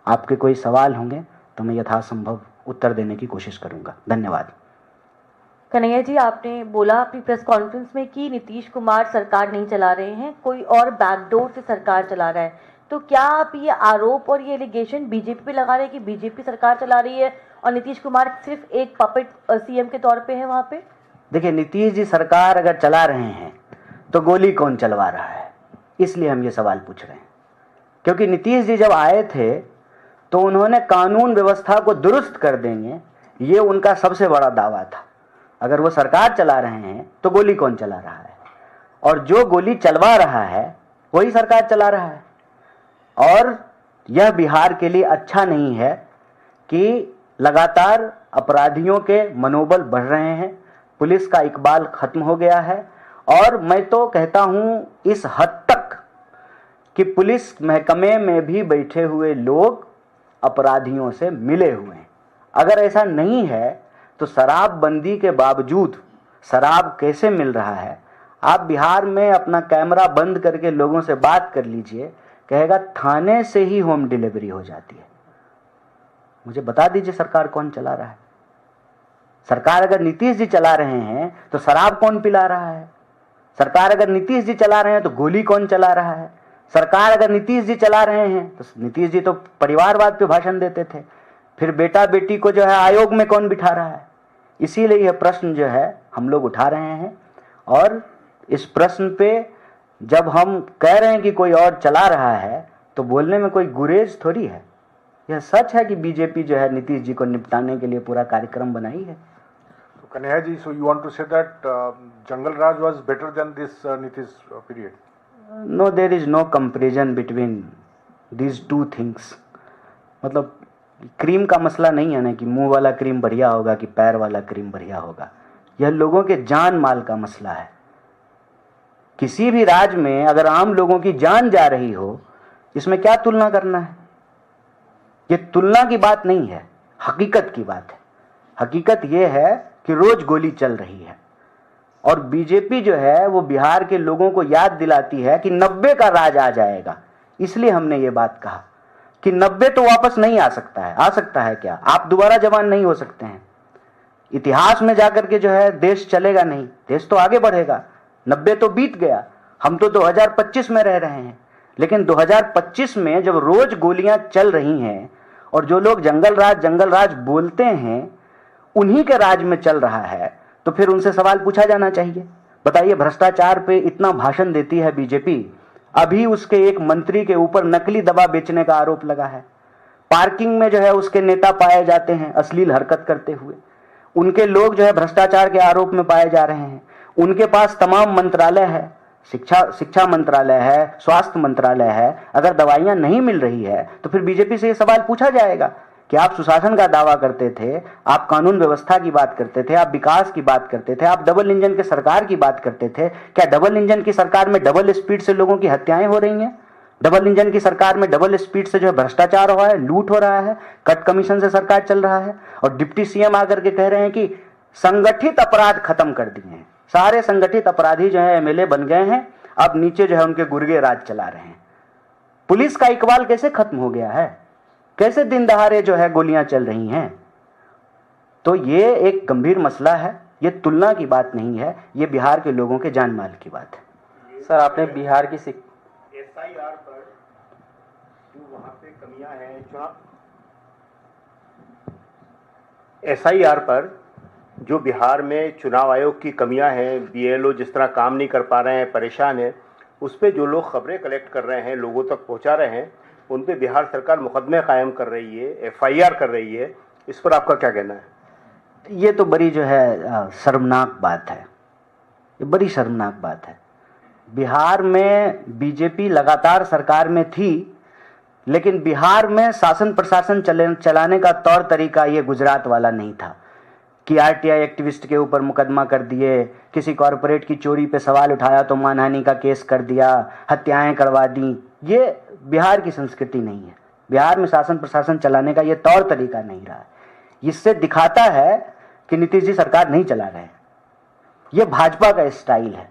आपके कोई सवाल होंगे तो मैं यथासंभव उत्तर देने की कोशिश करूंगा। धन्यवाद। कन्हैया जी, आपने बोला अपनी प्रेस कॉन्फ्रेंस में कि नीतीश कुमार सरकार नहीं चला रहे हैं, कोई और बैकडोर से सरकार चला रहा है, तो क्या आप ये आरोप और ये एलिगेशन बीजेपी पे लगा रहे हैं कि बीजेपी सरकार चला रही है और नीतीश कुमार सिर्फ एक पपेट सीएम के तौर पे है वहां पे? देखिए, नीतीश जी सरकार अगर चला रहे हैं तो गोली कौन चलवा रहा है, इसलिए हम ये सवाल पूछ रहे हैं। क्योंकि नीतीश जी जब आए थे तो उन्होंने कानून व्यवस्था को दुरुस्त कर देंगे, ये उनका सबसे बड़ा दावा था। अगर वो सरकार चला रहे हैं तो गोली कौन चला रहा है, और जो गोली चलवा रहा है वही सरकार चला रहा है। और यह बिहार के लिए अच्छा नहीं है कि लगातार अपराधियों के मनोबल बढ़ रहे हैं, पुलिस का इकबाल खत्म हो गया है। और मैं तो कहता हूं इस हद तक कि पुलिस महकमे में भी बैठे हुए लोग अपराधियों से मिले हुए हैं। अगर ऐसा नहीं है तो शराबबंदी के बावजूद शराब कैसे मिल रहा है? आप बिहार में अपना कैमरा बंद करके लोगों से बात कर लीजिए, कहेगा थाने से ही होम डिलीवरी हो जाती है। मुझे बता दीजिए सरकार कौन चला रहा है? सरकार अगर नीतीश जी चला रहे हैं तो शराब कौन पिला रहा है? सरकार अगर नीतीश जी चला रहे हैं तो गोली कौन चला रहा है? सरकार अगर नीतीश जी चला रहे हैं तो नीतीश जी तो परिवारवाद पे भाषण देते थे, फिर बेटा बेटी को जो है आयोग में कौन बिठा रहा है? इसीलिए यह प्रश्न जो है हम लोग उठा रहे हैं। और इस प्रश्न पे जब हम कह रहे हैं कि कोई और चला रहा है तो बोलने में कोई गुरेज थोड़ी है। यह सच है कि बीजेपी जो है नीतीश जी को निपटाने के लिए पूरा कार्यक्रम बनाई है। Kanhaiya ji, so you want to say that Jungle Raj was better than this Nitish period? No, there is no comparison between these two things. मतलब क्रीम का मसला नहीं है ना कि मुंह वाला क्रीम बढ़िया होगा कि पैर वाला क्रीम बढ़िया होगा। यह लोगों के जान माल का मसला है। किसी भी राज्य में अगर आम लोगों की जान जा रही हो, इसमें क्या तुलना करना है? ये तुलना की बात नहीं है, हकीकत की बात है। हकीकत ये है कि रोज गोली चल रही है और बीजेपी जो है वो बिहार के लोगों को याद दिलाती है कि 90 का राज आ जाएगा। इसलिए हमने ये बात कहा कि 90 तो वापस नहीं आ सकता है। आ सकता है क्या? आप दोबारा जवान नहीं हो सकते हैं। इतिहास में जाकर के जो है देश चलेगा नहीं, देश तो आगे बढ़ेगा। 90 तो बीत गया, हम तो 2025 में रह रहे हैं। लेकिन 2025 में जब रोज गोलियां चल रही हैं और जो लोग जंगल राज बोलते हैं उन्हीं के राज में चल रहा है, तो फिर उनसे सवाल पूछा जाना चाहिए। बताइए, भ्रष्टाचार पे इतना भाषण देती है बीजेपी, अभी उसके एक मंत्री के ऊपर नकली दवा बेचने का आरोप लगा है। पार्किंग में जो है उसके नेता पाए जाते हैं अश्लील हरकत करते हुए। उनके लोग जो है भ्रष्टाचार के आरोप में पाए जा रहे हैं। उनके पास तमाम मंत्रालय है, शिक्षा मंत्रालय है, स्वास्थ्य मंत्रालय है। अगर दवाइयां नहीं मिल रही है तो फिर बीजेपी से यह सवाल पूछा जाएगा कि आप सुशासन का दावा करते थे, आप कानून व्यवस्था की बात करते थे, आप विकास की बात करते थे, आप डबल इंजन के सरकार की बात करते थे। क्या डबल इंजन की सरकार में डबल स्पीड से लोगों की हत्याएं हो रही हैं? डबल इंजन की सरकार में डबल स्पीड से जो है भ्रष्टाचार हो रहा है, लूट हो रहा है, कट कमीशन से सरकार चल रहा है। और डिप्टी सीएम आकर के कह रहे हैं कि संगठित अपराध खत्म कर दिए हैं, सारे संगठित अपराधी जो है एमएलए बन गए हैं, अब नीचे जो है उनके गुर्गे राज चला रहे हैं। पुलिस का इकबाल कैसे खत्म हो गया है? कैसे दिन दहाड़े जो है गोलियां चल रही हैं? तो ये एक गंभीर मसला है, ये तुलना की बात नहीं है, ये बिहार के लोगों के जान माल की बात है। सर, आपने बिहार की एसआईआर पर जो वहां पे कमियां हैं, एसआईआर पर जो बिहार में चुनाव आयोग की कमियां हैं, बीएलओ जिस तरह काम नहीं कर पा रहे हैं, परेशान हैं, उस पर जो लोग खबरें कलेक्ट कर रहे हैं, लोगों तक पहुंचा रहे हैं, उन पे बिहार सरकार मुकदमे कायम कर रही है, एफआईआर कर रही है। इस पर आपका क्या कहना है? ये तो बड़ी जो है शर्मनाक बात है, ये बड़ी शर्मनाक बात है। बिहार में बीजेपी लगातार सरकार में थी, लेकिन बिहार में शासन प्रशासन चलाने का तौर तरीका ये गुजरात वाला नहीं था कि आरटीआई एक्टिविस्ट के ऊपर मुकदमा कर दिए, किसी कॉरपोरेट की चोरी पे सवाल उठाया तो मानहानि का केस कर दिया, हत्याएं करवा दी। ये बिहार की संस्कृति नहीं है। बिहार में शासन प्रशासन चलाने का ये तौर तरीका नहीं रहा है। इससे दिखाता है कि नीतीश जी सरकार नहीं चला रहे हैं। ये भाजपा का स्टाइल है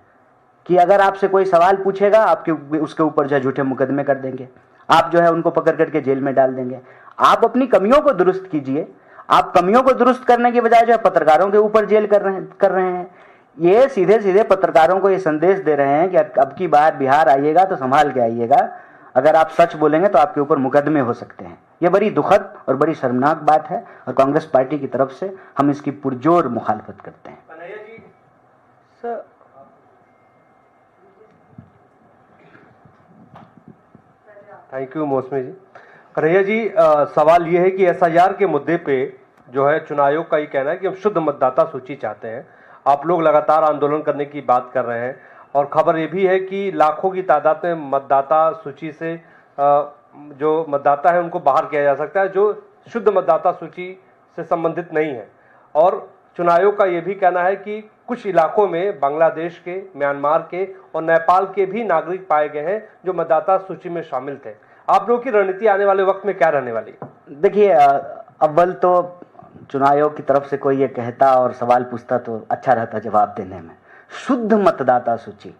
कि अगर आपसे कोई सवाल पूछेगा, आपके उसके ऊपर जो है झूठे मुकदमे कर देंगे, आप जो है उनको पकड़ करके जेल में डाल देंगे, आप अपनी कमियों को दुरुस्त कीजिए। आप कमियों को दुरुस्त करने की बजाय जो है पत्रकारों के ऊपर जेल कर रहे हैं। ये सीधे सीधे पत्रकारों को ये संदेश दे रहे हैं कि अब की बार बिहार आइएगा तो संभाल के आइएगा, अगर आप सच बोलेंगे तो आपके ऊपर मुकदमे हो सकते हैं। ये बड़ी दुखद और बड़ी शर्मनाक बात है और कांग्रेस पार्टी की तरफ से हम इसकी पुरजोर मुखालफत करते हैं। Kanhaiya ji sir, thank you मौसमी जी। कन्हैया जी, सवाल ये है कि एसआईआर के मुद्दे पे जो है चुनाव आयोग का ये कहना है कि हम शुद्ध मतदाता सूची चाहते हैं। आप लोग लगातार आंदोलन करने की बात कर रहे हैं और खबर ये भी है कि लाखों की तादाद में मतदाता सूची से जो मतदाता है उनको बाहर किया जा सकता है जो शुद्ध मतदाता सूची से संबंधित नहीं है। और चुनाव आयोग का ये भी कहना है कि कुछ इलाकों में बांग्लादेश के, म्यांमार के और नेपाल के भी नागरिक पाए गए हैं जो मतदाता सूची में शामिल थे। आप लोगों की रणनीति आने वाले वक्त में क्या रहने वाली है? देखिए, अव्वल तो चुनाव आयोग की तरफ से कोई ये कहता और सवाल पूछता तो अच्छा रहता जवाब देने में। शुद्ध मतदाता सूची,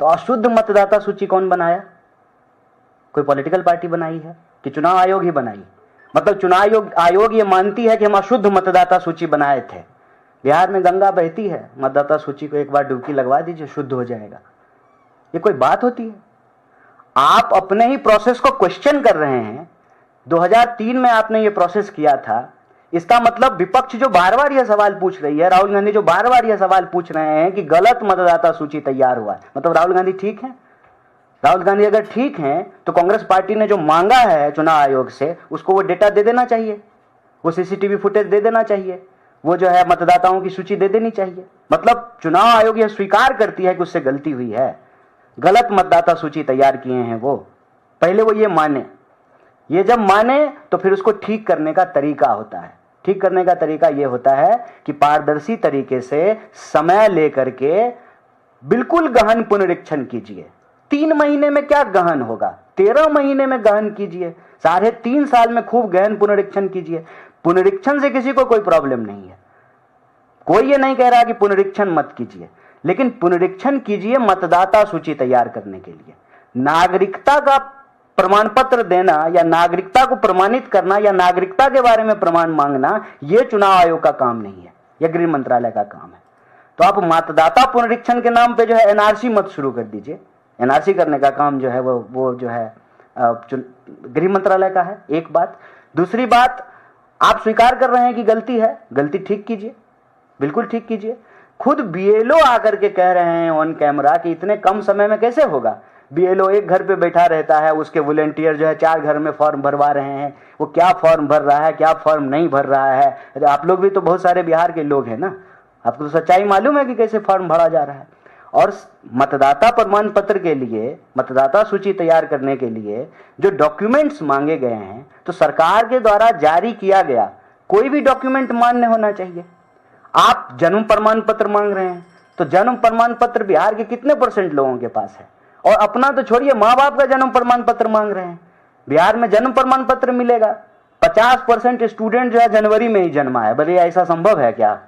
तो अशुद्ध मतदाता सूची कौन बनाया? कोई पॉलिटिकल पार्टी बनाई है कि चुनाव आयोग ही बनाई? मतलब चुनाव आयोग ये मानती है कि हम अशुद्ध मतदाता सूची बनाए थे। बिहार में गंगा बहती है, मतदाता सूची को एक बार डुबकी लगवा दीजिए, शुद्ध हो जाएगा। ये कोई बात होती है? आप अपने ही प्रोसेस को क्वेश्चन कर रहे हैं। 2003 में आपने ये प्रोसेस किया था। इसका मतलब विपक्ष जो बार बार यह सवाल पूछ रही है, राहुल गांधी जो बार बार यह सवाल पूछ रहे हैं कि गलत मतदाता सूची तैयार हुआ है, मतलब राहुल गांधी ठीक है? राहुल गांधी अगर ठीक हैं तो कांग्रेस पार्टी ने जो मांगा है चुनाव आयोग से उसको वो डेटा दे देना चाहिए, वो सीसीटीवी फुटेज दे देना चाहिए, वो जो है मतदाताओं की सूची दे देनी चाहिए। मतलब चुनाव आयोग यह स्वीकार करती है कि उससे गलती हुई है, गलत मतदाता सूची तैयार किए हैं वो। पहले वो ये माने, ये जब माने तो फिर उसको ठीक करने का तरीका होता है। ठीक करने का तरीका ये होता है कि पारदर्शी तरीके से समय लेकर के बिल्कुल गहन पुनरीक्षण कीजिए। 3 महीने में क्या गहन होगा, 13 महीने में गहन कीजिए, 3.5 साल में खूब गहन पुनरीक्षण कीजिए। पुनरीक्षण से किसी को कोई प्रॉब्लम नहीं है, कोई ये नहीं कह रहा कि पुनरीक्षण मत कीजिए, लेकिन पुनरीक्षण कीजिए मतदाता सूची तैयार करने के लिए। नागरिकता का प्रमाण पत्र देना या नागरिकता को प्रमाणित करना या नागरिकता के बारे में प्रमाण मांगना, यह चुनाव आयोग का काम नहीं है, यह गृह मंत्रालय का काम है। तो आप मतदाता पुनरीक्षण के नाम पे जो है एनआरसी मत शुरू कर दीजिए। एनआरसी करने का काम जो है वो जो है गृह मंत्रालय का है, एक बात। दूसरी बात, आप स्वीकार कर रहे हैं कि गलती है, गलती ठीक कीजिए, बिल्कुल ठीक कीजिए। खुद बीएलओ आकर के कह रहे हैं ऑन कैमरा कि इतने कम समय में कैसे होगा। बीएलओ एक घर पे बैठा रहता है, उसके वॉलंटियर जो है 4 घर में फॉर्म भरवा रहे हैं। वो क्या फॉर्म भर रहा है, क्या फॉर्म नहीं भर रहा है। अरे आप लोग भी तो बहुत सारे बिहार के लोग हैं ना, आपको तो सच्चाई मालूम है कि कैसे फॉर्म भरा जा रहा है। और मतदाता प्रमाण पत्र के लिए, मतदाता सूची तैयार करने के लिए जो डॉक्यूमेंट्स मांगे गए हैं, तो सरकार के द्वारा जारी किया गया कोई भी डॉक्यूमेंट मान्य होना चाहिए। आप जन्म प्रमाण पत्र मांग रहे हैं, तो जन्म प्रमाण पत्र बिहार के कितने % लोगों के पास है? और अपना तो छोड़िए, माँ बाप का जन्म प्रमाण पत्र मांग रहे हैं। बिहार में जन्म प्रमाण पत्र मिलेगा? 50% स्टूडेंट जो है जनवरी में ही जन्मा है। भले ऐसा संभव है क्या?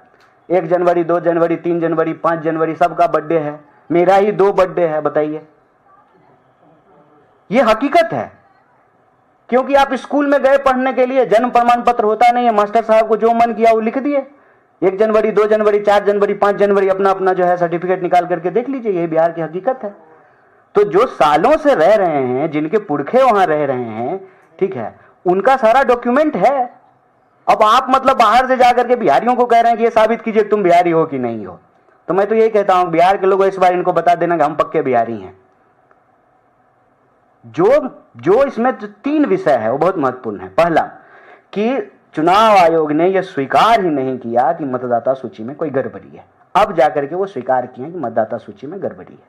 1 जनवरी, 2 जनवरी, 3 जनवरी, 5 जनवरी सबका बर्थडे है, मेरा ही 2 बर्थडे है, बताइए। ये हकीकत है, क्योंकि आप स्कूल में गए पढ़ने के लिए, जन्म प्रमाण पत्र होता नहीं है, मास्टर साहब को जो मन किया वो लिख दिए। 1 जनवरी, 2 जनवरी, 4 जनवरी, 5 जनवरी अपना अपना जो है सर्टिफिकेट निकाल करके देख लीजिए, ये बिहार की हकीकत है। तो जो सालों से रह रहे हैं, जिनके पुरखे वहां रह रहे हैं, ठीक है, उनका सारा डॉक्यूमेंट है। अब आप मतलब बाहर से जाकर के बिहारियों को कह रहे हैं कि ये साबित कीजिए तुम बिहारी हो कि नहीं हो। तो मैं तो यही कहता हूं, बिहार के लोगों इस बार इनको बता देना कि हम पक्के बिहारी हैं। जो इसमें 3 विषय है वो बहुत महत्वपूर्ण है। पहला कि चुनाव आयोग ने यह स्वीकार ही नहीं किया कि मतदाता सूची में कोई गड़बड़ी है, अब जाकर के वो स्वीकार किए कि मतदाता सूची में गड़बड़ी है।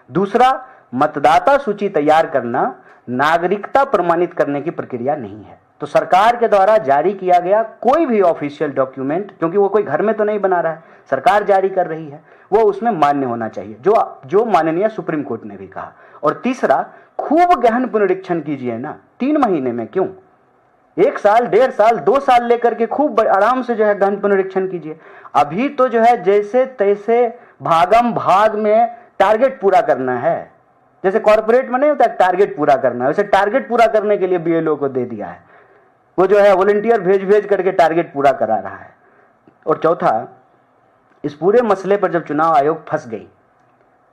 दूसरा, मतदाता सूची तैयार करना नागरिकता प्रमाणित करने की प्रक्रिया नहीं है। तो सरकार के द्वारा जारी किया गया कोई भी ऑफिशियल डॉक्यूमेंट, क्योंकि वो कोई घर में तो नहीं बना रहा है, सरकार जारी कर रही है, वो उसमें मान्य होना चाहिए, जो माननीय सुप्रीम कोर्ट ने भी कहा। और तीसरा, खूब गहन पुनरीक्षण कीजिए ना, 3 महीने में क्यों, 1 साल, 1.5 साल, 2 साल लेकर के खूब आराम से जो है गहन पुनरीक्षण कीजिए। अभी तो जो है जैसे तैसे भागम भाग में टारगेट पूरा करना है, जैसे कॉर्पोरेट में नहीं होता टारगेट पूरा करना है, वैसे टारगेट पूरा करने के लिए बीएलओ को दे दिया है। वो जो है वॉलंटियर भेज भेज करके टारगेट पूरा करा रहा है। और चौथा, इस पूरे मसले पर जब चुनाव आयोग फंस गई,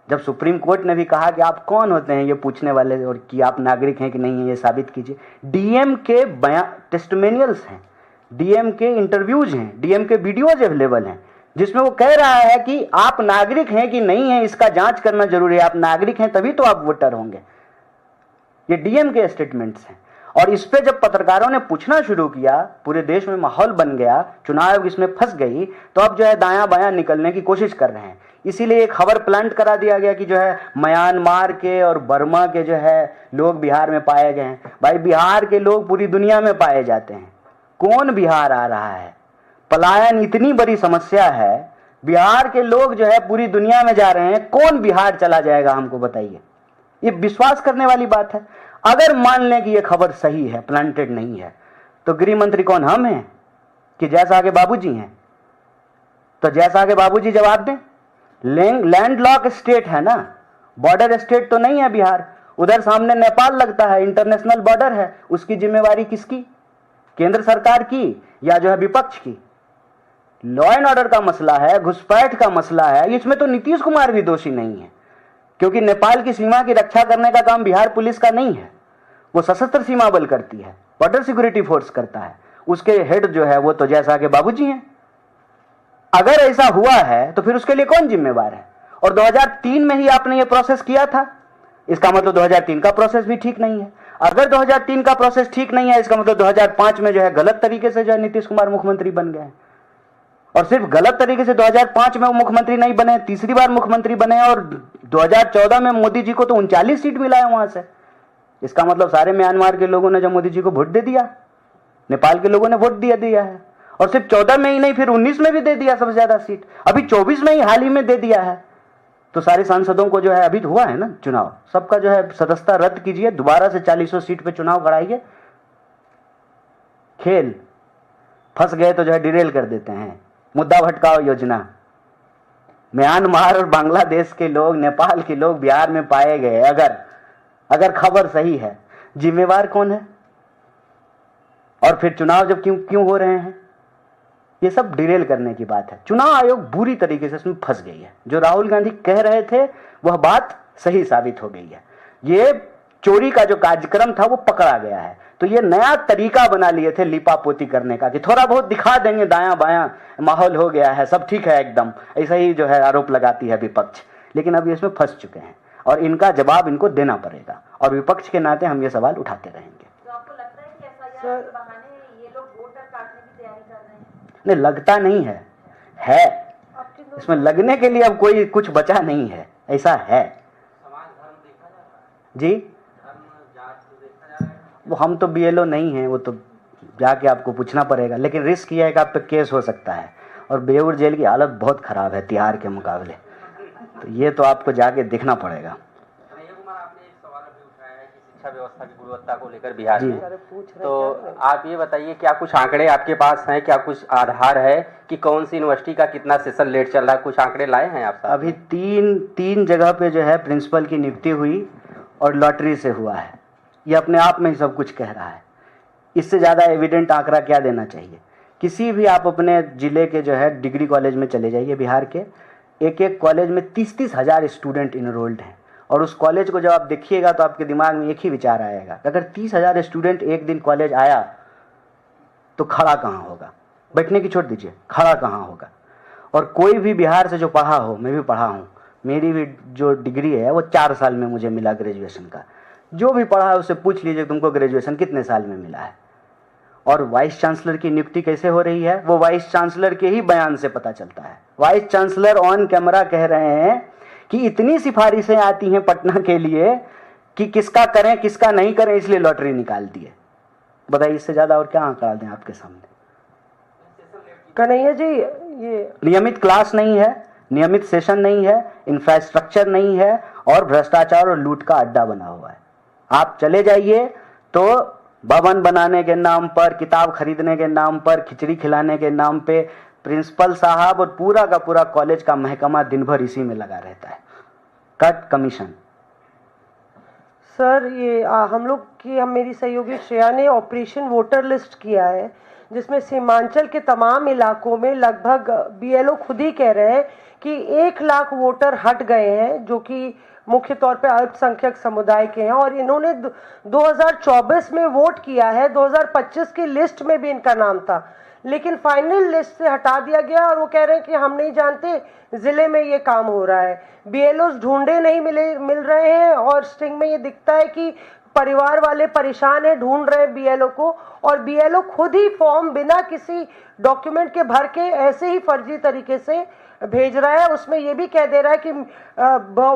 जब सुप्रीम कोर्ट ने भी कहा कि आप कौन होते हैं ये पूछने वाले और कि आप नागरिक हैं कि नहीं है ये साबित कीजिए, डीएम के बयान टेस्टिमोनियल्स हैं, डीएम के इंटरव्यूज हैं, डीएम के वीडियोज अवेलेबल हैं, जिसमें वो कह रहा है कि आप नागरिक हैं कि नहीं है इसका जांच करना जरूरी है, आप नागरिक हैं तभी तो आप वोटर होंगे। ये डीएम के स्टेटमेंट्स हैं। और इस पे जब पत्रकारों ने पूछना शुरू किया, पूरे देश में माहौल बन गया, चुनाव आयोग इसमें फंस गई, तो अब जो है दायां बायां निकलने की कोशिश कर रहे हैं। इसीलिए एक खबर प्लांट करा दिया गया कि जो है म्यांमार के और बर्मा के जो है लोग बिहार में पाए गए हैं। भाई बिहार के लोग पूरी दुनिया में पाए जाते हैं, कौन बिहार आ रहा है? पलायन इतनी बड़ी समस्या है, बिहार के लोग जो है पूरी दुनिया में जा रहे हैं, कौन बिहार चला जाएगा हमको बताइए? ये विश्वास करने वाली बात है। अगर मान लें कि ये खबर सही है, प्लांटेड नहीं है, तो गृह मंत्री कौन, हम हैं कि जैसा के बाबूजी हैं? तो जैसा के बाबूजी जवाब दें। लैंड लॉक स्टेट है ना, बॉर्डर स्टेट तो नहीं है बिहार। उधर सामने नेपाल लगता है, इंटरनेशनल बॉर्डर है। उसकी जिम्मेवारी किसकी? केंद्र सरकार की या जो है विपक्ष की? लॉ एंड ऑर्डर का मसला है, घुसपैठ का मसला है, इसमें तो नीतीश कुमार भी दोषी नहीं है, क्योंकि नेपाल की सीमा की रक्षा करने का काम बिहार पुलिस का नहीं है। वो सशस्त्र सीमा बल करती है, बॉर्डर सिक्योरिटी फोर्स करता है, उसके हेड जो है वो तो जैसा के बाबूजी हैं। अगर ऐसा हुआ है तो फिर उसके लिए कौन जिम्मेवार है? और 2003 में ही आपने ये प्रोसेस किया था, इसका मतलब 2003 का प्रोसेस भी ठीक नहीं है। अगर 2003 का प्रोसेस ठीक नहीं है, इसका मतलब 2005 में जो है गलत तरीके से जो है नीतीश कुमार मुख्यमंत्री बन गए। और सिर्फ गलत तरीके से 2005 में वो मुख्यमंत्री नहीं बने, तीसरी बार मुख्यमंत्री बने, और 2014 में मोदी जी को तो 39 सीट मिला है वहां से। इसका मतलब सारे म्यांमार के लोगों ने जब मोदी जी को वोट दे दिया, नेपाल के लोगों ने वोट दिया है। और सिर्फ 14 में ही नहीं, फिर 19 में भी दे दिया सबसे ज्यादा सीट, अभी 24 में ही हाल ही में दे दिया है। तो सारे सांसदों को जो है, अभी हुआ है ना चुनाव, सबका जो है सदस्यता रद्द कीजिए, दोबारा से 40 सीट पे चुनाव कराइए। खेल फंस गए तो जो है डिरेल कर देते हैं। मुद्दा भटकाओ योजना, म्यांमार और बांग्लादेश के लोग, नेपाल के लोग बिहार में पाए गए, अगर खबर सही है, जिम्मेवार कौन है? और फिर चुनाव जब क्यों हो रहे हैं? ये सब डिरेल करने की बात है। चुनाव आयोग बुरी तरीके से इसमें फंस गई है। जो राहुल गांधी कह रहे थे वह बात सही साबित हो गई है। ये चोरी का जो कार्यक्रम था वो पकड़ा गया है। तो ये नया तरीका बना लिए थे लिपापोती करने का, कि थोड़ा बहुत दिखा देंगे, दायां बायां माहौल हो गया है, सब ठीक है एकदम, ऐसा ही जो है आरोप लगाती है विपक्ष। लेकिन अब इसमें फंस चुके हैं और इनका जवाब इनको देना पड़ेगा, और विपक्ष के नाते हम ये सवाल उठाते रहेंगे। तो आपको लगता है कि एफआईआर के बहाने ये लोग वोटर काटने की तैयारी कर रहे हैं? नहीं, लगता नहीं है इसमें लगने के लिए अब कोई कुछ बचा नहीं है, ऐसा है जी। वो हम तो बीएलओ नहीं हैं, वो तो जाके आपको पूछना पड़ेगा, लेकिन रिस्क ये है कि आप पे केस हो सकता है, और बेऊर जेल की हालत बहुत खराब है तिहाड़ के मुकाबले, तो ये तो आपको जाके देखना पड़ेगा। आपने एक सवाल अभी उठाया है कि शिक्षा व्यवस्था की गुणवत्ता को लेकर बिहार में, तो आप ये बताइए क्या कुछ आंकड़े आपके पास हैं, क्या कुछ आधार है कि कौन सी यूनिवर्सिटी का कितना सेशन लेट चल रहा है? कुछ आंकड़े लाए हैं आप? अभी तीन जगह पे जो है प्रिंसिपल की नियुक्ति हुई और लॉटरी से हुआ है। ये अपने आप में ही सब कुछ कह रहा है। इससे ज़्यादा एविडेंट आंकड़ा क्या देना चाहिए? किसी भी आप अपने ज़िले के जो है डिग्री कॉलेज में चले जाइए, बिहार के एक कॉलेज में 30-30 हज़ार स्टूडेंट इनरोल्ड हैं, और उस कॉलेज को जब आप देखिएगा तो आपके दिमाग में एक ही विचार आएगा, अगर 30,000 स्टूडेंट एक दिन कॉलेज आया तो खड़ा कहाँ होगा? बैठने की छोड़ दीजिए, खड़ा कहाँ होगा? और कोई भी बिहार से जो पढ़ा हो, मैं भी पढ़ा हूँ, मेरी भी जो डिग्री है वो 4 साल में मुझे मिला ग्रेजुएशन का। जो भी पढ़ा है उससे पूछ लीजिए तुमको ग्रेजुएशन कितने साल में मिला है। और वाइस चांसलर की नियुक्ति कैसे हो रही है, वो वाइस चांसलर के ही बयान से पता चलता है। वाइस चांसलर ऑन कैमरा कह रहे हैं कि इतनी सिफारिशें आती हैं पटना के लिए कि किसका करें किसका नहीं करें, इसलिए लॉटरी निकाल दी है। बताइए इससे ज्यादा और क्या आंकड़ा दें आपके सामने? कन्हैया जी, ये नियमित क्लास नहीं है, नियमित सेशन नहीं है, इंफ्रास्ट्रक्चर नहीं है, और भ्रष्टाचार और लूट का अड्डा बना हुआ है। आप चले जाइए तो भवन बनाने के नाम पर, किताब खरीदने के नाम पर, खिचड़ी खिलाने के नाम पे प्रिंसिपल साहब और पूरा का पूरा कॉलेज का महकमा दिन भर इसी में लगा रहता है, कट कमीशन। सर ये हम लोग की मेरी सहयोगी श्रेया ने ऑपरेशन वोटर लिस्ट किया है, जिसमें सीमांचल के तमाम इलाकों में लगभग बीएलओ खुद ही कह रहे हैं कि 1 लाख वोटर हट गए हैं, जो कि मुख्य तौर पे अल्पसंख्यक समुदाय के हैं, और इन्होंने 2024 में वोट किया है। 2025 की लिस्ट में भी इनका नाम था, लेकिन फाइनल लिस्ट से हटा दिया गया, और वो कह रहे हैं कि हम नहीं जानते जिले में ये काम हो रहा है। बीएलओ ढूंढे नहीं मिल रहे हैं, और स्टिंग में ये दिखता है कि परिवार वाले परेशान है, ढूंढ रहे हैं बीएलओ को, और बीएलओ खुद ही फॉर्म बिना किसी डॉक्यूमेंट के भर के ऐसे ही फर्जी तरीके से भेज रहा है। उसमें ये भी कह दे रहा है कि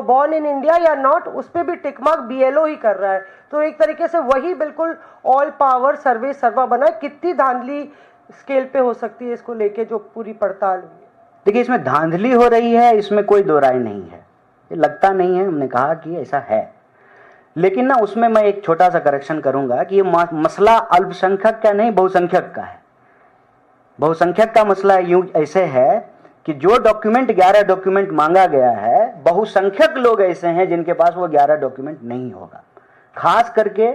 बॉर्न इन इंडिया या नॉट, उस पर भी टिकमार्क बीएलओ ही कर रहा है। तो एक तरीके से वही बिल्कुल ऑल पावर सर्वे सर्वा बना है। कितनी धांधली स्केल पे हो सकती है इसको लेके जो पूरी पड़ताल हुई है? देखिए, इसमें धांधली हो रही है, इसमें कोई दो राय नहीं है, ये लगता नहीं है, हमने कहा कि ऐसा है। लेकिन ना उसमें मैं एक छोटा सा करेक्शन करूंगा कि ये मसला अल्पसंख्यक का नहीं, बहुसंख्यक का है। बहुसंख्यक का मसला यूं ऐसे है कि जो डॉक्यूमेंट 11 डॉक्यूमेंट मांगा गया है, बहुसंख्यक लोग ऐसे हैं जिनके पास वो 11 डॉक्यूमेंट नहीं होगा। खास करके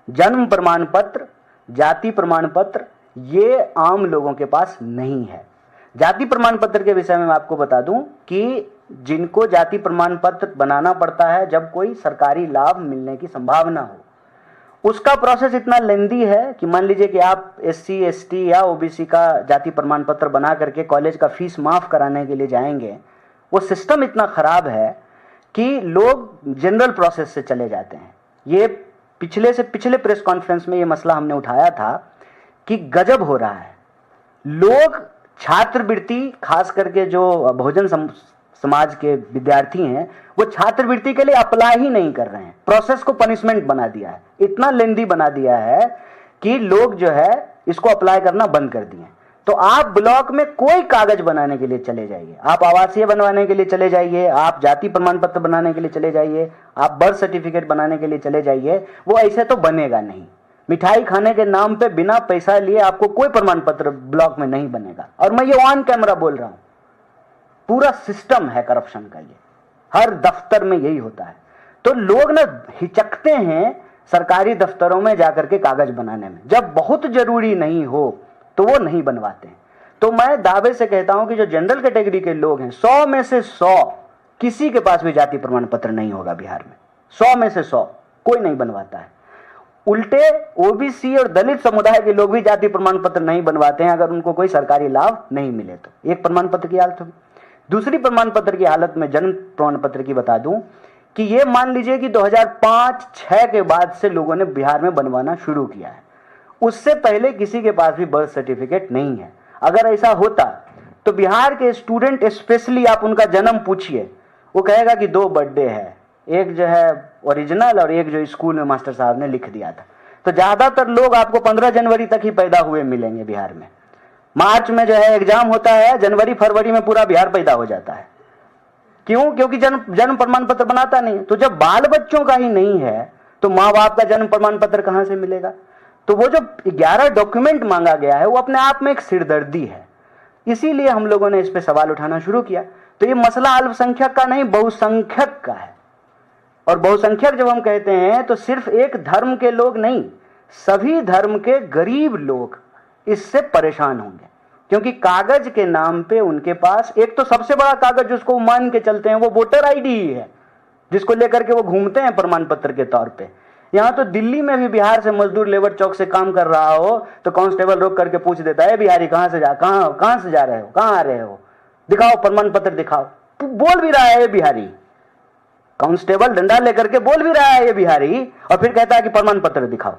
जन्म प्रमाण पत्र, जाति प्रमाण पत्र, ये आम लोगों के पास नहीं है। जाति प्रमाण पत्र के विषय में मैं आपको बता दूं कि जिनको जाति प्रमाण पत्र बनाना पड़ता है जब कोई सरकारी लाभ मिलने की संभावना हो, उसका प्रोसेस इतना लेंदी है कि मान लीजिए कि आप एससी, एसटी या ओबीसी का जाति प्रमाण पत्र बना करके कॉलेज का फीस माफ कराने के लिए जाएंगे, वो सिस्टम इतना खराब है कि लोग जनरल प्रोसेस से चले जाते हैं। ये पिछले प्रेस कॉन्फ्रेंस में ये मसला हमने उठाया था कि गजब हो रहा है। लोग छात्रवृत्ति, खास करके जो बहुजन समाज के विद्यार्थी हैं, वो छात्रवृत्ति के लिए अप्लाई ही नहीं कर रहे हैं। प्रोसेस को पनिशमेंट बना दिया है, इतना लेंदी बना दिया है कि लोग जो है इसको अप्लाई करना बंद कर दिए। तो आप ब्लॉक में कोई कागज बनाने के लिए चले जाइए, आप आवासीय बनवाने के लिए चले जाइए, आप जाति प्रमाण पत्र बनाने के लिए चले जाइए, आप बर्थ सर्टिफिकेट बनाने के लिए चले जाइए, वो ऐसे तो बनेगा नहीं। मिठाई खाने के नाम पे बिना पैसा लिए आपको कोई प्रमाण पत्र ब्लॉक में नहीं बनेगा। और मैं ये ऑन कैमरा बोल रहा हूं, पूरा सिस्टम है करप्शन का, ये हर दफ्तर में यही होता है। तो लोग ना हिचकते हैं सरकारी दफ्तरों में जाकर के कागज बनाने में, जब बहुत जरूरी नहीं हो तो वो नहीं बनवाते हैं। तो मैं दावे से कहता हूं कि जो जनरल कैटेगरी के लोग हैं, 100 में से 100 किसी के पास भी जाति प्रमाण पत्र नहीं होगा बिहार में। 100 में से 100 कोई नहीं बनवाता है। उल्टे ओबीसी और दलित समुदाय के लोग भी जाति प्रमाण पत्र नहीं बनवाते हैं अगर उनको कोई सरकारी लाभ नहीं मिले तो। एक प्रमाण पत्र की हालत होगी। दूसरी प्रमाण पत्र की हालत में जन्म प्रमाण पत्र की बता दूं कि ये मान लीजिए कि 2005-6 के बाद से लोगों ने बिहार में बनवाना शुरू किया है। उससे पहले किसी के पास भी बर्थ सर्टिफिकेट नहीं है। अगर ऐसा होता तो बिहार के स्टूडेंट, स्पेशली आप उनका जन्म पूछिए, वो कहेगा कि 2 बर्थडे है, एक जो है ओरिजिनल और एक जो स्कूल में मास्टर साहब ने लिख दिया था। तो ज्यादातर लोग आपको 15 जनवरी तक ही पैदा हुए मिलेंगे बिहार में। मार्च में जो है एग्जाम होता है, जनवरी फरवरी में पूरा बिहार पैदा हो जाता है। क्यों? क्योंकि जन्म प्रमाण पत्र बनाता नहीं। तो जब बाल बच्चों का ही नहीं है तो माँ बाप का जन्म प्रमाण पत्र कहां से मिलेगा? तो वो जो 11 डॉक्यूमेंट मांगा गया है वो अपने आप में एक सिरदर्दी है। इसीलिए हम लोगों ने इस पे सवाल उठाना शुरू किया। तो ये मसला अल्पसंख्यक का नहीं, बहुसंख्यक का है। और बहुसंख्यक जब हम कहते हैं तो सिर्फ एक धर्म के लोग नहीं, सभी धर्म के गरीब लोग इससे परेशान होंगे। क्योंकि कागज के नाम पे उनके पास एक तो सबसे बड़ा कागज जिसको मान के चलते हैं वो वोटर आईडी ही है, जिसको लेकर के वो घूमते हैं प्रमाण पत्र के तौर पे। यहां तो दिल्ली में भी बिहार से मजदूर लेबर चौक से काम कर रहा हो तो कांस्टेबल रोक करके पूछ देता है, बिहारी कहां से जा रहे हो, कहां आ रहे हो, दिखाओ प्रमाण पत्र दिखाओ। तो बोल भी रहा है ये बिहारी, कांस्टेबल डंडा लेकर के बोल भी रहा है ये बिहारी, और फिर कहता है कि प्रमाण पत्र दिखाओ।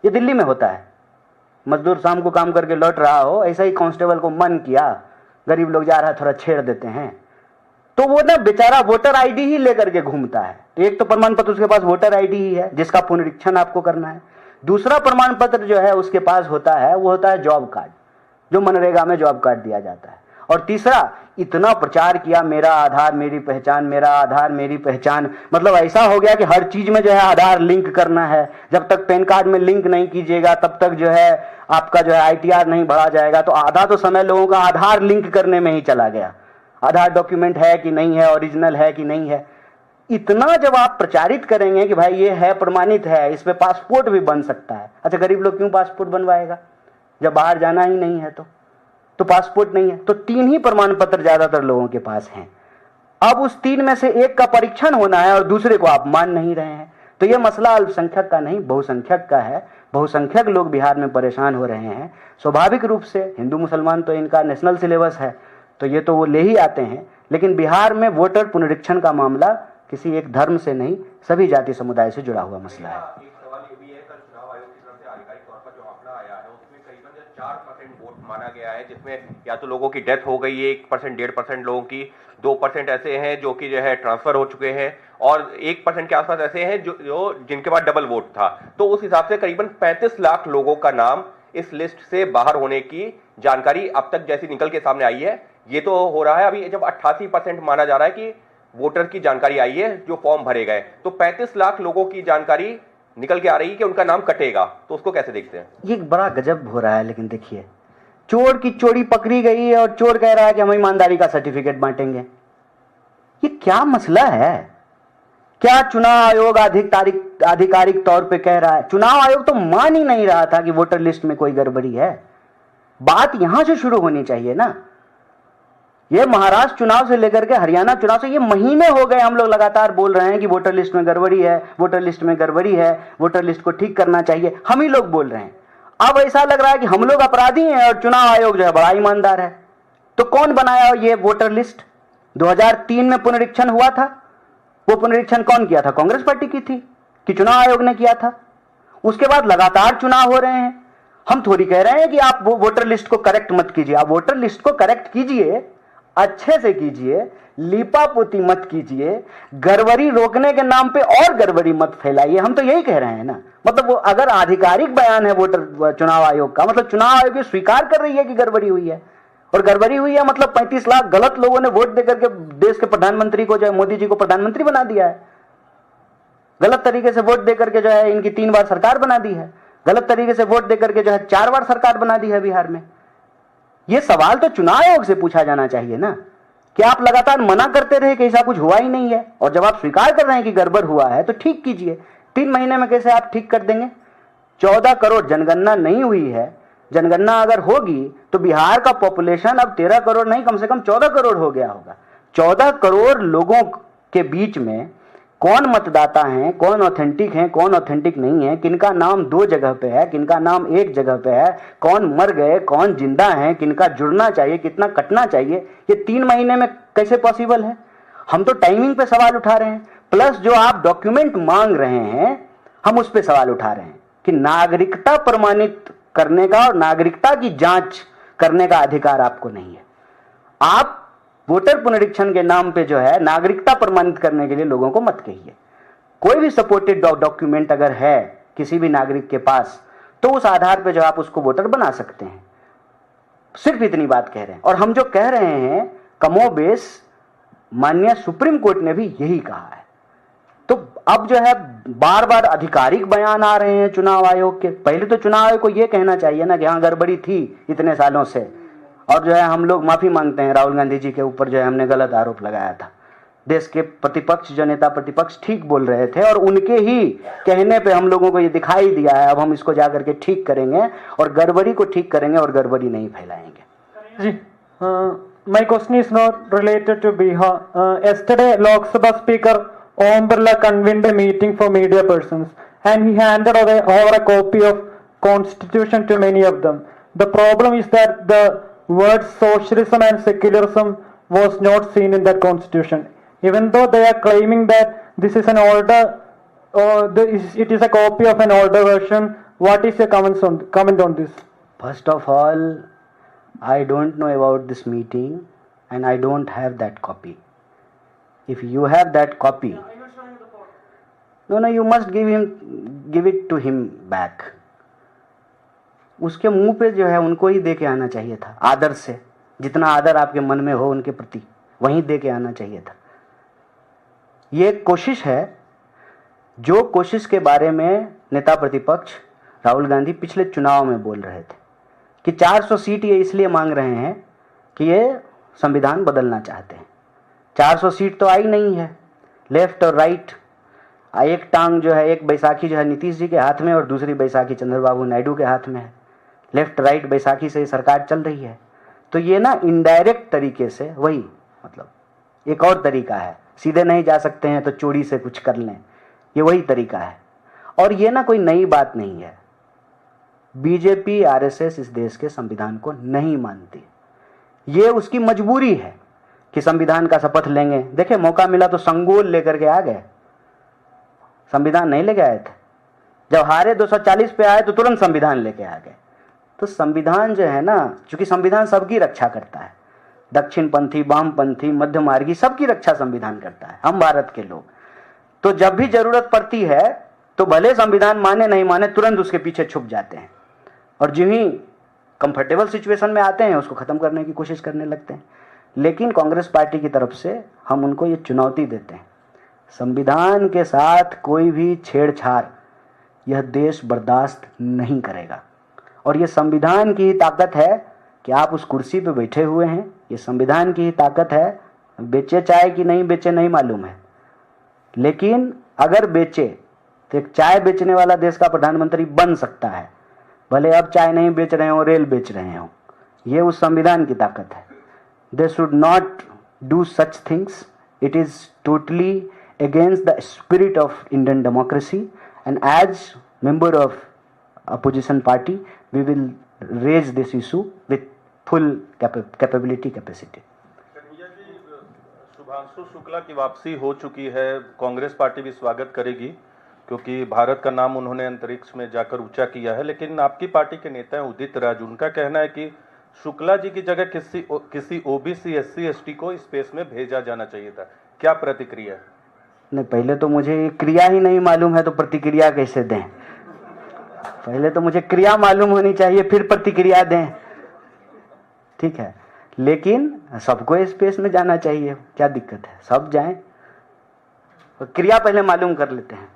ये दिल्ली में होता है। मजदूर शाम को काम करके लौट रहा हो, ऐसा ही कांस्टेबल को मन किया, गरीब लोग जा रहा है थोड़ा छेड़ देते हैं, तो वो ना बेचारा वोटर आईडी ही लेकर के घूमता है। एक तो प्रमाण पत्र उसके पास वोटर आईडी ही है जिसका पुनरीक्षण आपको करना है। दूसरा प्रमाण पत्र जो है उसके पास होता है वो होता है जॉब कार्ड, जो मनरेगा में जॉब कार्ड दिया जाता है। और तीसरा, इतना प्रचार किया मेरा आधार मेरी पहचान, मेरा आधार मेरी पहचान, मतलब ऐसा हो गया कि हर चीज में जो है आधार लिंक करना है। जब तक पैन कार्ड में लिंक नहीं कीजिएगा तब तक जो है आपका जो है आईटीआर नहीं बढ़ा जाएगा। तो आधा तो समय लोगों का आधार लिंक करने में ही चला गया, आधार डॉक्यूमेंट है कि नहीं है, ओरिजिनल है कि नहीं है। इतना जब आप प्रचारित करेंगे कि भाई ये है, प्रमाणित है, इस पे पासपोर्ट भी बन सकता है। अच्छा, गरीब लोग क्यों पासपोर्ट बनवाएगा जब बाहर जाना ही नहीं है? तो पासपोर्ट नहीं है तो 3 ही प्रमाण पत्र ज्यादातर लोगों के पास हैं। अब उस 3 में से एक का परीक्षण होना है और दूसरे को आप मान नहीं रहे हैं। तो ये मसला अल्पसंख्यक का नहीं, बहुसंख्यक का है। बहुसंख्यक लोग बिहार में परेशान हो रहे हैं। स्वाभाविक रूप से हिंदू मुसलमान तो इनका नेशनल सिलेबस है, तो ये तो वो ले ही आते हैं। लेकिन बिहार में वोटर पुनरीक्षण का मामला किसी एक धर्म से नहीं, सभी जाति समुदाय से जुड़ा हुआ मसला है। एक सवाल ये भी है, कल चुनाव आयोग की तरफ से आधिकारिक तौर पर जो आंकड़ा आया है उसमें करीबन 4% वोट माना गया है, जिसमें या तो लोगों की डेथ हो गई है 1%, 1.5% लोगों की, 2% ऐसे हैं जो कि जो है ट्रांसफर हो चुके हैं और 1% के आसपास ऐसे हैं जो जिनके पास डबल वोट था। तो उस हिसाब से करीबन 35 लाख लोगों का नाम इस लिस्ट से बाहर होने की जानकारी अब तक जैसी निकल के सामने आई है। ये तो हो रहा है अभी जब 88% माना जा रहा है कि वोटर की जानकारी आई है जो फॉर्म भरे गए, तो 35 लाख लोगों की जानकारी निकल के आ रही है कि उनका नाम कटेगा। तो उसको कैसे देखते हैं? ये बड़ा गजब हो रहा है। लेकिन देखिए, चोर की चोरी पकड़ी गई है और चोर कह रहा है कि हम ईमानदारी का सर्टिफिकेट बांटेंगे। ये क्या मसला है? क्या चुनाव आयोग आधिकारिक तौर पे कह रहा है? चुनाव आयोग तो मान ही नहीं रहा था कि वोटर लिस्ट में कोई गड़बड़ी है। बात यहां से शुरू होनी चाहिए ना। ये महाराष्ट्र चुनाव से लेकर के हरियाणा चुनाव से ये महीने हो गए हम लोग लगातार बोल रहे हैं कि वोटर लिस्ट में गड़बड़ी है, वोटर लिस्ट में गड़बड़ी है, वोटर लिस्ट को ठीक करना चाहिए। हम ही लोग बोल रहे हैं। अब ऐसा लग रहा है कि हम लोग अपराधी हैं और चुनाव आयोग जो है बड़ा ईमानदार है। तो कौन बनाया ये वोटर लिस्ट? 2003 में पुनरीक्षण हुआ था। वो पुनरीक्षण कौन किया था? कांग्रेस पार्टी की थी कि चुनाव आयोग ने किया था? उसके बाद लगातार चुनाव हो रहे हैं। हम थोड़ी कह रहे हैं कि आप वो वोटर लिस्ट को करेक्ट मत कीजिए। आप वोटर लिस्ट को करेक्ट कीजिए, अच्छे से कीजिए, लीपापोती मत कीजिए, गड़बड़ी रोकने के नाम पे और गड़बड़ी मत फैलाइए। हम तो यही कह रहे हैं ना। मतलब वो अगर आधिकारिक बयान है वोटर चुनाव आयोग का, मतलब चुनाव आयोग स्वीकार कर रही है कि गड़बड़ी हुई है। और गड़बड़ी हुई है मतलब 35 लाख गलत लोगों ने वोट देकर के देश के प्रधानमंत्री को, जो है मोदी जी को प्रधानमंत्री बना दिया है। गलत तरीके से वोट देकर के जो है इनकी 3 बार सरकार बना दी है। गलत तरीके से वोट देकर के जो है 4 बार सरकार बना दी है बिहार में। ये सवाल तो चुनाव आयोग से पूछा जाना चाहिए ना कि आप लगातार मना करते रहे कि ऐसा कुछ हुआ ही नहीं है, और जब आप स्वीकार कर रहे हैं कि गड़बड़ हुआ है तो ठीक कीजिए। 3 महीने में कैसे आप ठीक कर देंगे? 14 करोड़ जनगणना नहीं हुई है। जनगणना अगर होगी तो बिहार का पॉपुलेशन अब 13 करोड़ नहीं, कम से कम 14 करोड़ हो गया होगा। 14 करोड़ लोगों के बीच में कौन मतदाता हैं, कौन ऑथेंटिक हैं, कौन ऑथेंटिक नहीं है, किनका नाम 2 जगह पे है, किनका नाम 1 जगह पे है, कौन मर गए, कौन जिंदा है, किनका जुड़ना चाहिए, कितना कटना चाहिए, ये 3 महीने में कैसे पॉसिबल है? हम तो टाइमिंग पे सवाल उठा रहे हैं। प्लस जो आप डॉक्यूमेंट मांग रहे हैं हम उस पर सवाल उठा रहे हैं कि नागरिकता प्रमाणित करने का और नागरिकता की जांच करने का अधिकार आपको नहीं है। आप वोटर पुनरीक्षण के नाम पे जो है नागरिकता प्रमाणित करने के लिए लोगों को मत कहिए। कोई भी सपोर्टेड डॉक्यूमेंट अगर है किसी भी नागरिक के पास तो उस आधार पे जो आप उसको वोटर बना सकते हैं। सिर्फ इतनी बात कह रहे हैं। और हम जो कह रहे हैं कमोबेश माननीय सुप्रीम कोर्ट ने भी यही कहा है। तो अब जो है बार बार आधिकारिक बयान आ रहे हैं चुनाव आयोग के। पहले तो चुनाव आयोग को यह कहना चाहिए ना कि हाँ गड़बड़ी थी इतने सालों से, और जो है हम लोग माफी मांगते हैं राहुल गांधी जी के ऊपर जो है हमने गलत आरोप लगाया था। देश के प्रतिपक्ष जो नेता प्रतिपक्ष ठीक बोल रहे थे और उनके ही कहने पे हम लोगों को ये दिखाई दिया है। अब हम इसको जाकर के ठीक करेंगे और गड़बड़ी को ठीक करेंगे और गड़बड़ी नहीं फैलाएंगे। जी, my question is not related to Bihar. Yesterday, Lok Sabha Speaker Om Birla convened a meeting for media persons, and he handed over a copy of Constitution to many of them. The problem is that the words socialism and secularism was not seen in that Constitution, even though they are claiming that this is an older, it is a copy of an older version. What is your comment on this? First of all, I don't know about this meeting and I don't have that copy. If you have that copy, no, you must give it to him back. उसके मुंह पे जो है उनको ही दे के आना चाहिए था, आदर से, जितना आदर आपके मन में हो उनके प्रति वहीं दे के आना चाहिए था। ये कोशिश है, जो कोशिश के बारे में नेता प्रतिपक्ष राहुल गांधी पिछले चुनाव में बोल रहे थे कि 400 सीट ये इसलिए मांग रहे हैं कि ये संविधान बदलना चाहते हैं। 400 सीट तो आई नहीं है, लेफ्ट और राइट, एक टांग जो है, एक बैसाखी जो है नीतीश जी के हाथ में और दूसरी बैसाखी चंद्रबाबू नायडू के हाथ में है। लेफ्ट राइट बैसाखी से सरकार चल रही है। तो ये ना इनडायरेक्ट तरीके से वही, मतलब एक और तरीका है, सीधे नहीं जा सकते हैं तो चोरी से कुछ कर लें, ये वही तरीका है। और ये ना कोई नई बात नहीं है। बीजेपी आरएसएस इस देश के संविधान को नहीं मानती, ये उसकी मजबूरी है कि संविधान का शपथ लेंगे। देखिए मौका मिला तो संगोल लेकर के आ गए, संविधान नहीं लेके आए थे। जब हारे 240 पे आए तो तुरंत संविधान लेके आ गए। तो संविधान जो है ना, चूंकि संविधान सबकी रक्षा करता है, दक्षिणपंथी, वामपंथी, मध्य मार्गी, सबकी रक्षा संविधान करता है, हम भारत के लोग। तो जब भी जरूरत पड़ती है तो भले संविधान माने नहीं माने, तुरंत उसके पीछे छुप जाते हैं और जो ही कंफर्टेबल सिचुएशन में आते हैं उसको खत्म करने की कोशिश करने लगते हैं। लेकिन कांग्रेस पार्टी की तरफ से हम उनको ये चुनौती देते हैं, संविधान के साथ कोई भी छेड़छाड़ यह देश बर्दाश्त नहीं करेगा। और ये संविधान की ही ताकत है कि आप उस कुर्सी पे बैठे हुए हैं, ये संविधान की ही ताकत है। बेचे चाय कि नहीं बेचे नहीं मालूम है, लेकिन अगर बेचे तो एक चाय बेचने वाला देश का प्रधानमंत्री बन सकता है, भले अब चाय नहीं बेच रहे हो, रेल बेच रहे हो। ये उस संविधान की ताकत है। They should not do such things, it is totally against the spirit of Indian democracy, and as member of opposition party we will raise this issue with full capability capacity. Shubhanshu Shukla की वापसी हो चुकी है, कांग्रेस पार्टी भी स्वागत करेगी क्योंकि भारत का नाम उन्होंने अंतरिक्ष में जाकर ऊंचा किया है। लेकिन आपकी पार्टी के नेता हैं उदित राज, उनका कहना है कि शुक्ला जी की जगह किसी ओबीसी SC ST को स्पेस में भेजा जाना चाहिए था। क्या प्रतिक्रिया है? नहीं, पहले तो मुझे क्रिया ही नहीं मालूम है तो प्रतिक्रिया कैसे दें? पहले तो मुझे क्रिया मालूम होनी चाहिए फिर प्रतिक्रिया दें। ठीक है, लेकिन सबको स्पेस में जाना चाहिए, क्या दिक्कत है? सब जाएं, क्रिया पहले मालूम कर लेते हैं।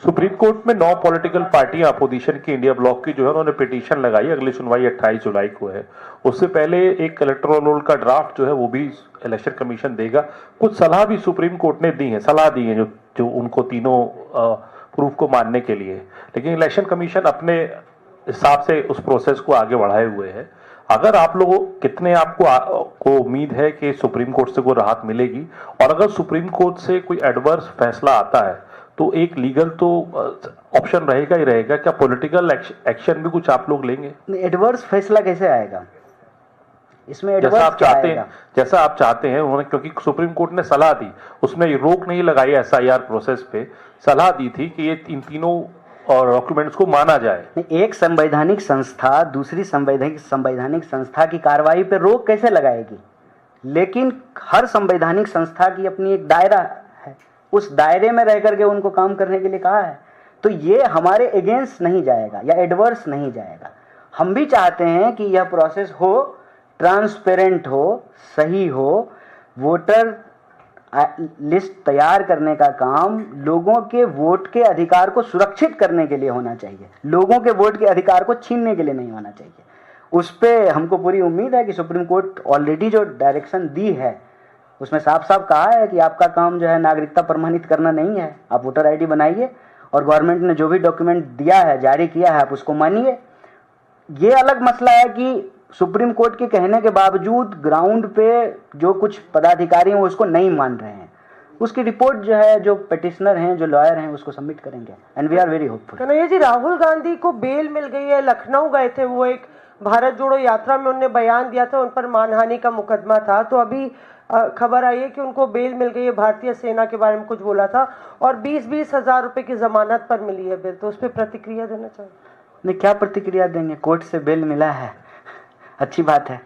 सुप्रीम कोर्ट में 9 पॉलिटिकल पार्टियां अपोजिशन की इंडिया ब्लॉक की जो है उन्होंने पिटीशन लगाई, अगली सुनवाई 28 जुलाई को है। उससे पहले एक इलेक्टोरल रोल का ड्राफ्ट जो है वो भी इलेक्शन कमीशन देगा। कुछ सलाह भी सुप्रीम कोर्ट ने दी है, सलाह दी है जो उनको तीनों प्रूफ को मानने के लिए, लेकिन इलेक्शन कमीशन अपने हिसाब से उस प्रोसेस को आगे बढ़ाए हुए है। अगर आप लोगों कितने आपको उम्मीद है कि सुप्रीम कोर्ट से कोई राहत मिलेगी, और अगर सुप्रीम कोर्ट से कोई एडवर्स फैसला आता है तो एक लीगल तो ऑप्शन रहेगा ही रहेगा, क्या पॉलिटिकल एक्शन भी कुछ आप लोग लेंगे? एडवर्स फैसला कैसे आएगा इसमें? एडवर्स जैसा आप चाहते हैं उन्होंने, क्योंकि सुप्रीम कोर्ट ने सलाह दी, उसमें रोक नहीं लगाई SIR प्रोसेस पे, सलाह दी थी कि ये इन तीनों और डॉक्यूमेंट्स को माना जाए। एक संवैधानिक संस्था दूसरी संवैधानिक संस्था की कार्रवाई पे रोक कैसे लगाएगी? लेकिन हर संवैधानिक संस्था की अपनी एक दायरा है, उस दायरे में रह करके उनको काम करने के लिए कहा है। तो ये हमारे अगेंस्ट नहीं जाएगा या एडवर्स नहीं जाएगा। हम भी चाहते हैं कि यह प्रोसेस हो, ट्रांसपेरेंट हो, सही हो। वोटर लिस्ट तैयार करने का काम लोगों के वोट के अधिकार को सुरक्षित करने के लिए होना चाहिए, लोगों के वोट के अधिकार को छीनने के लिए नहीं होना चाहिए। उस पर हमको पूरी उम्मीद है कि सुप्रीम कोर्ट ऑलरेडी जो डायरेक्शन दी है उसमें साफ साफ कहा है कि आपका काम जो है नागरिकता प्रमाणित करना नहीं है, आप वोटर ID बनाइए और गवर्नमेंट ने जो भी डॉक्यूमेंट दिया है, जारी किया है, आप उसको मानिए। ये अलग मसला है कि सुप्रीम कोर्ट के कहने के बावजूद ग्राउंड पे जो कुछ पदाधिकारी हैं वो उसको नहीं मान रहे हैं। उसकी रिपोर्ट जो है, जो पिटिशनर हैं, जो लॉयर हैं, उसको सबमिट करेंगे and we are very hopeful. Kanhaiya ji, Rahul Gandhi को बेल मिल गई है, लखनऊ गए थे वो, एक भारत जोड़ो यात्रा में उन्होंने बयान दिया था, उन पर मानहानि का मुकदमा था। तो अभी खबर आई है कि उनको बेल मिल गई है, भारतीय सेना के बारे में कुछ बोला था, और 20-20 हज़ार रुपए की जमानत पर मिली है बेल। तो उस पर प्रतिक्रिया देना चाहिए। नहीं, क्या प्रतिक्रिया देंगे? कोर्ट से बेल मिला है, अच्छी बात है।